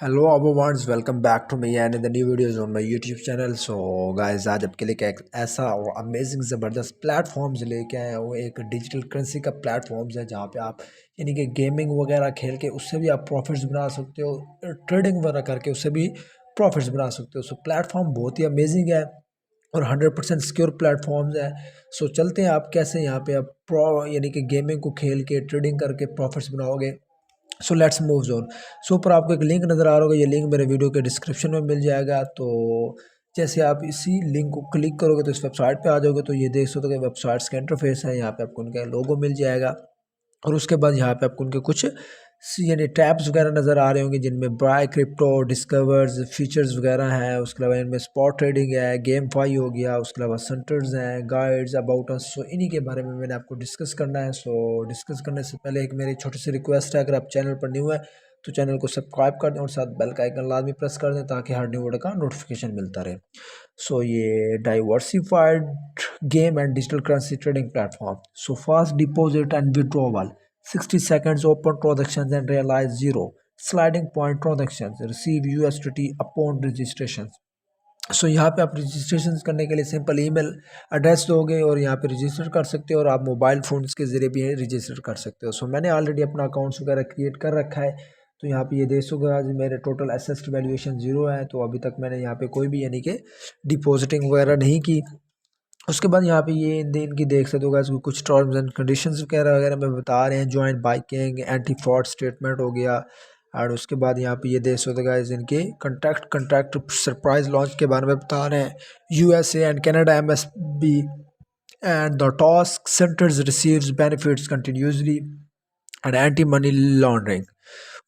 Hello अबोवर्ड्स welcome back to me and in the new videos on my YouTube channel. So guys आज आपके लिए एक ऐसा और अमेजिंग ज़बरदस्त प्लेटफॉर्म्स लेके आया हूँ। एक डिजिटल करेंसी का प्लेटफॉर्म्स है जहाँ पे आप यानी कि गेमिंग वगैरह खेल के उससे भी आप प्रॉफिट्स बना सकते हो, ट्रेडिंग वगैरह करके उससे भी प्रॉफिट्स बना सकते हो। सो प्लेटफॉर्म बहुत ही अमेजिंग है और 100% सिक्योर प्लेटफॉर्म्स है। सो चलते हैं आप कैसे यहाँ पे आप प्रो यानी कि गेमिंग को खेल के ट्रेडिंग करके प्रॉफिट्स बनाओगे। So let's move zone. So ऊपर आपको एक लिंक नज़र आ रहा होगा, ये लिंक मेरे वीडियो के डिस्क्रिप्शन में मिल जाएगा। तो जैसे आप इसी लिंक को क्लिक करोगे तो इस वेबसाइट पे आ जाओगे, तो ये देख सकते हो कि वेबसाइट्स का इंटरफेस है। यहाँ पे आपको उनका लोगो मिल जाएगा और उसके बाद यहाँ पे आपको उनके कुछ यानी टैब्स वगैरह नज़र आ रहे होंगे जिनमें बाय क्रिप्टो, डिस्कवर्स, फीचर्स वगैरह हैं। उसके अलावा इनमें स्पॉट ट्रेडिंग है, गेम फाई हो गया, उसके अलावा सेंटर्स हैं, गाइड्स, अबाउट अस। सो इन्हीं के बारे में मैंने आपको डिस्कस करना है। सो डिस्कस करने से पहले एक मेरी छोटी सी रिक्वेस्ट है, अगर आप चैनल पर न्यू है तो चैनल को सब्सक्राइब कर दें और साथ बेल का आइकन लाजमी प्रेस कर दें ताकि हर न्यू वीडियो का नोटिफिकेशन मिलता रहे। सो ये diversified game and digital currency trading platform. So fast deposit and withdrawal, 60 seconds open transactions and realize zero sliding point transactions, receive USDT upon registration। सो यहाँ पे आप रजिस्ट्रेशन करने के लिए सिंपल ईमेल एड्रेस दोगे और यहाँ पे रजिस्टर कर सकते हो और आप मोबाइल फ़ोन्स के ज़रिए भी रजिस्टर कर सकते हो। सो मैंने ऑलरेडी अपना अकाउंट्स वगैरह क्रिएट कर रखा है। तो यहाँ पे ये देखोगे आज मेरे टोटल एसेट वैल्यूएशन 0 है। तो अभी तक मैंने यहाँ पे कोई भी यानी कि डिपॉजिटिंग वगैरह नहीं की। उसके बाद यहाँ पे ये दिन की देख सकते हो गाइस, कुछ टर्म्स एंड कंडीशंस वगैरह वगैरह में बता रहे हैं। Joint biking, anti fraud statement हो गया। और उसके बाद यहाँ पे ये देख सकते हो गाइस, इनके कंट्रैक्ट सरप्राइज लॉन्च के बारे में बता रहे हैं। USA and Canada MSB and the task centers receives benefits continuously and anti money laundering.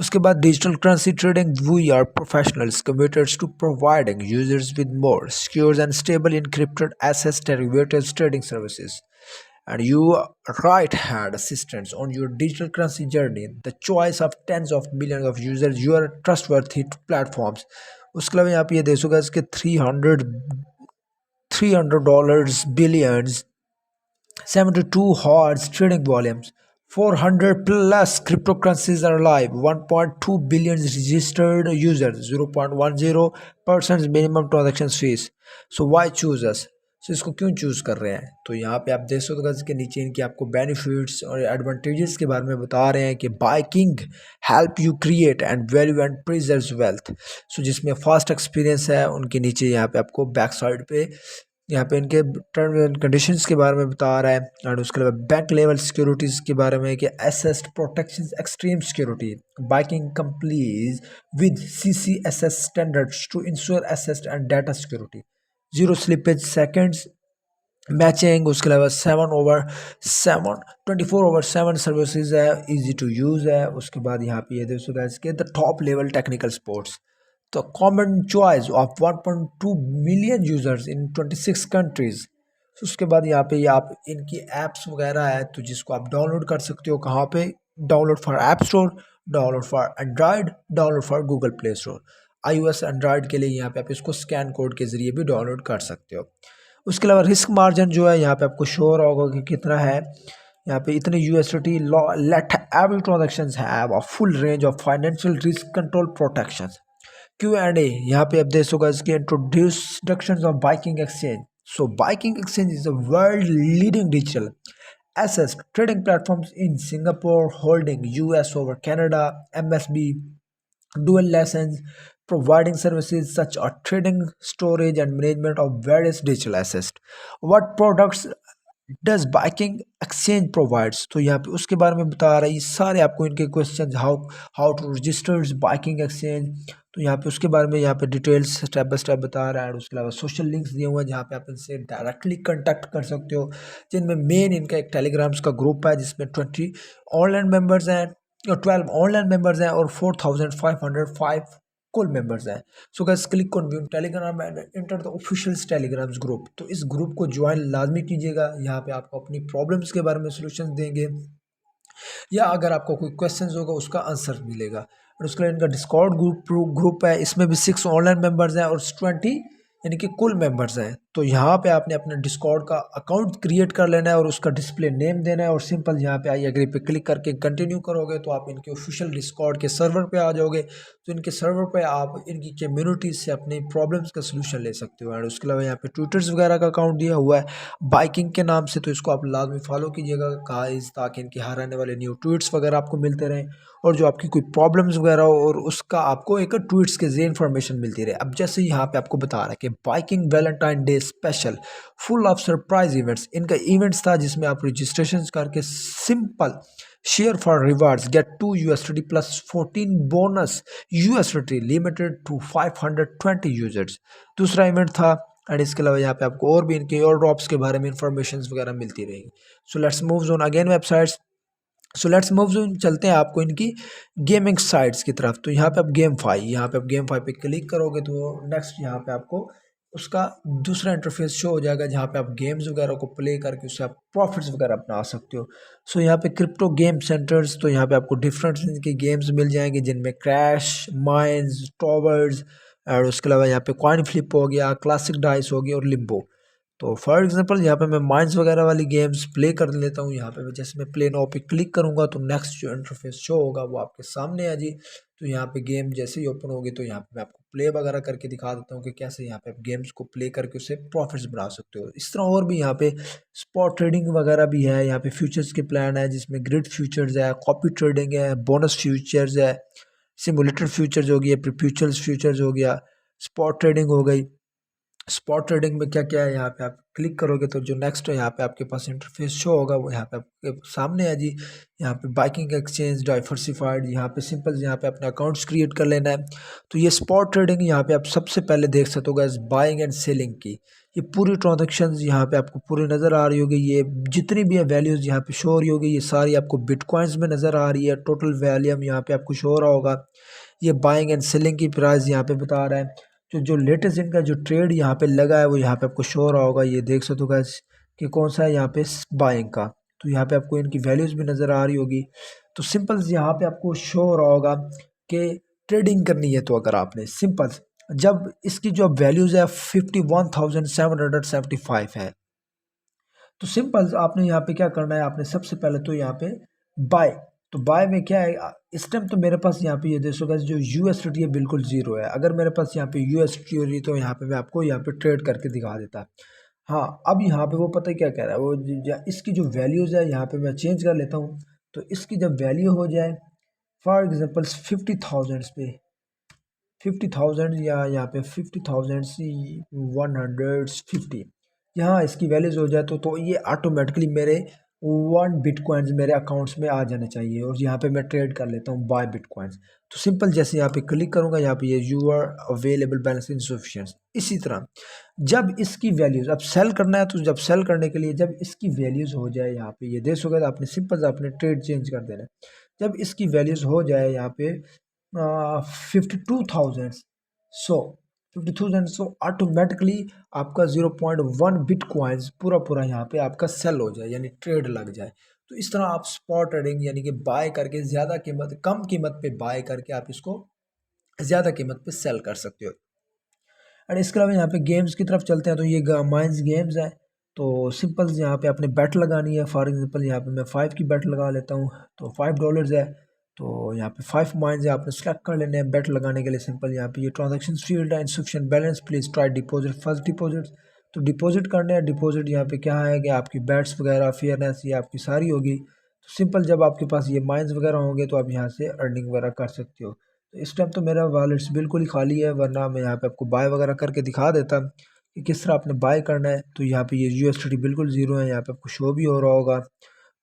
उसके बाद digital currency trading, we are professionals committed to providing users with more secure and stable encrypted assets derivatives trading services and you right hand assistance on your digital currency journey, the choice of tens of millions of users, your trustworthy platforms। उसके अलावा यहाँ पे ये देखोगे इसके 300 dollars billions, 72 hordes trading volumes, 400 plus cryptocurrencies are live, 1.2 billion registered users, 0.10% minimum transaction fees। So why choose us? So इसको क्यों choose कर रहे हैं? तो यहाँ पे आप देख सकते हो इसके नीचे इनकी आपको बेनिफिट्स और एडवांटेजेस के बारे में बता रहे हैं कि biking help you create and value and preserve wealth. So जिसमें फास्ट एक्सपीरियंस है, उनके नीचे यहाँ पे आपको बैक साइड पे यहाँ पे इनके टर्म एंड कंडीशंस के बारे में बता रहा है। और उसके अलावा बैंक लेवल सिक्योरिटीज़ के बारे में कि asset protection extreme security, biking complies with CCSS standards to ensure asset and data security, zero slippage seconds matching. उसके अलावा 7/7 24/7 सर्विसेज है, इजी टू यूज़ है। उसके बाद यहाँ पे ये देखो गाइस के the top level technical supports, the common choice of 1.2 million users in 26 countries। तो उसके बाद यहाँ पे ये आप इनकी एप्स वगैरह है तो जिसको आप डाउनलोड कर सकते हो। कहाँ पे? Download for app store, download for Android, download for Google play store. iOS Android के लिए यहाँ पे आप इसको स्कैन कोड के ज़रिए भी डाउनलोड कर सकते हो। उसके अलावा रिस्क मार्जिन जो है यहाँ पे आपको शो हो रहा होगा कि कितना है। यहाँ पे इतने USDT let every transaction have a full range of financial risk control protection. Q&A, यहाँ पे आप देखोगे इसके introductions of Viking Exchange। So Viking Exchange is a world leading digital assets trading platforms in Singapore, holding US over Canada, MSB, dual license, providing services such as trading, storage and management of various digital assets। What products does biking exchange provides, तो यहाँ पे उसके बारे में बता रहा है। ये सारे आपको इनके question, how how to registers biking exchange, तो यहाँ पे उसके बारे में यहाँ पे डिटेल्स स्टेप बाय स्टेप बता रहा है। और उसके अलावा सोशल लिंक्स दिए हुए हैं जहाँ पे आप इनसे डायरेक्टली कांटेक्ट कर सकते हो, जिनमें मेन इनका एक टेलीग्राम्स का ग्रुप है जिसमें 20 ऑनलाइन मेम्बर्स हैं और 12 ऑनलाइन मेम्बर्स हैं और 4505 कुल मेंबर्स हैं। So guys click on view Telegram and enter the official telegrams group. तो इस ग्रुप को ज्वाइन लाजमी कीजिएगा। यहाँ पे आपको अपनी प्रॉब्लम्स के बारे में सॉल्यूशन देंगे या अगर आपको कोई क्वेश्चंस होगा उसका आंसर मिलेगा। और उसके लिए इनका डिस्कॉर्ड ग्रुप है, इसमें भी 6 ऑनलाइन मेंबर्स हैं और 20 यानी कि कुल मेंबर्स हैं। तो यहाँ पे आपने अपने डिस्कॉर्ड का अकाउंट क्रिएट कर लेना है और उसका डिस्प्ले नेम देना है और सिंपल यहाँ पे आई एग्री पे क्लिक करके कंटिन्यू करोगे तो आप इनके ऑफिशियल डिस्कॉर्ड के सर्वर पे आ जाओगे। तो इनके सर्वर पे आप इनकी कम्युनिटी से अपनी प्रॉब्लम्स का सोल्यूशन ले सकते हो। एंड उसके अलावा यहाँ पे ट्विटर्स वगैरह का अकाउंट दिया हुआ है बाइकिंग के नाम से, तो इसको आप लाजमी फॉलो कीजिएगा गाइस, ताकि इनके हर आने वाले न्यू ट्वीट्स वगैरह आपको मिलते रहें और जो आपकी कोई प्रॉब्लम्स वगैरह हो और उसका आपको एक ट्वीट्स के जरिए इन्फॉर्मेशन मिलती रहे। अब जैसे यहाँ पे आपको बता रहा है कि biking Valentine day special full of surprise events, इनका इवेंट्स था जिसमें आप रजिस्ट्रेशन करके simple share for rewards get 2 USDT plus 14 bonus USDT limited to 520 users. दूसरा इवेंट था एंड इसके अलावा यहाँ पे आपको और भी इनके और ड्रॉप्स के बारे में इंफॉर्मेशन वगैरह मिलती रहेगी। सो let's move on again websites. So let's move on, चलते हैं आपको इनकी गेमिंग साइट्स की तरफ। तो यहाँ पे आप गेम फाई पे क्लिक करोगे तो नेक्स्ट यहाँ पे आपको उसका दूसरा इंटरफेस शो हो जाएगा जहाँ पे आप गेम्स वगैरह को प्ले करके उससे आप प्रॉफिट्स वगैरह अपना सकते हो। सो यहाँ पे क्रिप्टो गेम सेंटर्स, तो यहाँ पे आपको डिफरेंट इनके गेम्स मिल जाएंगे जिनमें क्रैश, माइंस, टॉवर्स और उसके अलावा यहाँ पे कॉइन फ्लिप हो गया, क्लासिक डाइस हो गया और लिम्बो। तो फॉर एग्जांपल यहाँ पे मैं माइंस वगैरह वाली गेम्स प्ले कर लेता हूँ। यहाँ पे जैसे मैं प्ले नाउ पे क्लिक करूँगा तो नेक्स्ट जो इंटरफेस शो होगा वो आपके सामने आ जी। तो यहाँ पे गेम जैसे ही ओपन होगी तो यहाँ पे मैं आपको प्ले वगैरह करके दिखा देता हूँ कि कैसे यहाँ पे आप गेम्स को प्ले करके उससे प्रॉफिट्स बना सकते हो। इस तरह और भी यहाँ पे स्पॉट ट्रेडिंग वगैरह भी है, यहाँ पे फ्यूचर्स के प्लान है जिसमें ग्रिड फ्यूचर्स है, कॉपी ट्रेडिंग है, बोनस फ्यूचर्स है, सिमुलेटेड फ्यूचर्स हो गया, परपेचुअल फ्यूचर्स हो गया, स्पॉट ट्रेडिंग हो गई। स्पॉट ट्रेडिंग में क्या क्या है यहाँ पे आप क्लिक करोगे तो जो नेक्स्ट है यहाँ पे आपके पास इंटरफेस शो होगा वो यहाँ पे आपके सामने है जी। यहाँ पे बाइकिंग एक्सचेंज डाइवर्सिफाइड, यहाँ पे सिंपल यहाँ पे अपने अकाउंट्स क्रिएट कर लेना है। तो ये स्पॉट ट्रेडिंग यहाँ पे आप सबसे पहले देख सकते हो गाइस, बाइंग एंड सेलिंग की ये पूरी ट्रांजेक्शन्स यहाँ पे आपको पूरी नज़र आ रही होगी। ये जितनी भी वैल्यूज़ यहाँ पे शो हो रही होगी ये सारी आपको बिटकॉइंस में नज़र आ रही है। टोटल वैल्यूम यहाँ पे आपको शो हो रहा होगा। ये बाइंग एंड सेलिंग की प्राइस यहाँ पे बता रहा है। जो लेटेस्ट इनका जो ट्रेड यहाँ पे लगा है वो यहाँ पे आपको शो हो रहा होगा। ये देख सकते हो गाइस कि कौन सा है यहाँ पे बाइंग का। तो यहाँ पे आपको इनकी वैल्यूज़ भी नज़र आ रही होगी। तो सिंपल यहाँ पे आपको शो हो रहा होगा कि ट्रेडिंग करनी है तो अगर आपने सिंपल जब इसकी जो वैल्यूज़ है 51,775 है तो सिंपल आपने यहाँ पे क्या करना है, आपने सबसे पहले तो यहाँ पे बाय। तो बाय में क्या है, इस टाइम तो मेरे पास यहाँ पे ये देखो गाइस जो USDT है बिल्कुल ज़ीरो है। अगर मेरे पास यहाँ पे USDT हो रही तो यहाँ पे मैं आपको यहाँ पे ट्रेड करके दिखा देता। हाँ अब यहाँ पे वो पता है क्या कह रहा है, वो इसकी जो वैल्यूज़ है यहाँ पे मैं चेंज कर लेता हूँ। तो इसकी जब वैल्यू हो जाए फॉर एग्जाम्पल 50,000 पे 50,000 या यहाँ पे 50,000 सी 150 यहाँ इसकी वैल्यूज हो जाए तो ये ऑटोमेटिकली मेरे 1 बिटकॉइंस मेरे अकाउंट्स में आ जाने चाहिए और यहाँ पे मैं ट्रेड कर लेता हूँ बाय बिटकॉइंस। तो सिंपल जैसे यहाँ पे क्लिक करूँगा यहाँ पे ये you are available balance insufficient. इसी तरह जब इसकी वैल्यूज अब सेल करना है तो जब सेल करने के लिए जब इसकी वैल्यूज हो जाए यहाँ पे ये देख सकते आपने सिंपल आपने ट्रेड चेंज कर देना है। जब इसकी वैल्यूज हो जाए यहाँ पे 52,000 सो 52,000 सो ऑटोमेटिकली आपका 0.1 बिटकॉइंस पूरा पूरा यहाँ पे आपका सेल हो जाए यानी ट्रेड लग जाए। तो इस तरह आप स्पॉट ट्रेडिंग यानी कि बाय करके ज़्यादा कीमत कम कीमत पे बाय करके आप इसको ज़्यादा कीमत पे सेल कर सकते हो। और इसके अलावा यहाँ पे गेम्स की तरफ चलते हैं तो ये माइंस गेम्स है। तो सिंपल यहाँ पे आपने बेट लगानी है। फॉर एग्जांपल यहाँ पे मैं 5 की बेट लगा लेता हूँ तो $5 है। तो यहाँ पे 5 माइंस है, आपने सेलेक्ट कर लेने हैं बेट लगाने के लिए। सिंपल यहाँ पे ये ट्रांजेक्शन फील्ड है, insufficient balance please try deposit first deposit. तो डिपॉजिट करने हैं। डिपॉजिट यहाँ पे क्या है कि आपकी बैट्स वगैरह फेयरनेस ये आपकी सारी होगी। तो सिंपल जब आपके पास ये माइंस वगैरह होंगे तो आप यहाँ से अर्निंग वगैरह कर सकते हो। तो इस टाइम तो मेरा वॉलेट्स बिल्कुल ही खाली है, वरना मैं यहाँ पे आपको बाय वगैरह करके दिखा देता कि किस तरह आपने बाय करना है। तो यहाँ पे ये USDT बिल्कुल ज़ीरो है, यहाँ पे आपको शो भी हो रहा होगा।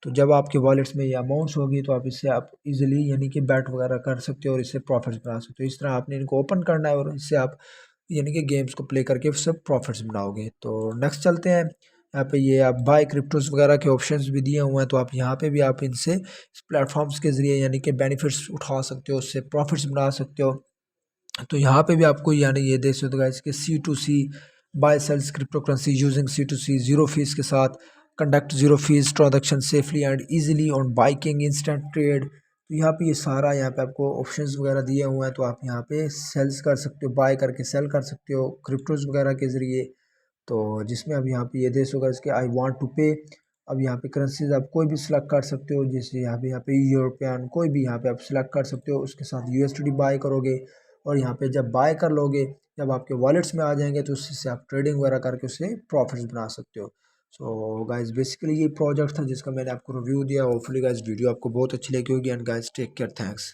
तो जब आपके वॉलेट्स में ये अमाउंट्स होगी तो आप इससे आप इजीली यानी कि बैट वगैरह कर सकते हो और इससे प्रॉफिट्स बना सकते हो। इस तरह आपने इनको ओपन करना है और इससे आप यानी कि गेम्स को प्ले करके उससे प्रॉफिट्स बनाओगे। तो नेक्स्ट चलते हैं। यहाँ पे ये आप बाय क्रिप्टोज वगैरह के ऑप्शंस भी दिए हुए हैं, तो आप यहाँ पे भी आप इनसे इस प्लेटफॉर्म्स के ज़रिए यानी कि बेनिफिट्स उठा सकते हो, उससे प्रॉफिट्स बना सकते हो। तो यहाँ पे भी आपको यानी ये देख सकते हो गाइस कि C2C buy sells crypto currency using C2C zero fees के साथ conduct zero fees transaction safely and easily on biking instant trade. तो यहाँ पे ये सारा यहाँ पे आपको ऑप्शंस वगैरह दिए हुए हैं, तो आप यहाँ पे सेल्स कर सकते हो, बाय करके सेल कर सकते हो क्रिप्टोज वगैरह के ज़रिए। तो जिसमें अब यहाँ पे ये देश होगा इसके आई वांट टू पे। अब यहाँ पे करेंसीज आप कोई भी सिलेक्ट कर सकते हो, जैसे यहाँ पे यूरोपियन कोई भी यहाँ पे आप सिलेक्ट कर सकते हो, उसके साथ यूएसडी बाय करोगे और यहाँ पे जब बाय कर लोगे, जब आपके वॉलेट्स में आ जाएंगे तो उससे आप ट्रेडिंग वगैरह करके उससे प्रॉफिट्स बना सकते हो। सो गाइज बेसिकली ये प्रोजेक्ट था जिसका मैंने आपको रिव्यू दिया। होपफुली गाइज वीडियो आपको बहुत अच्छी लगी होगी and guys take care, thanks.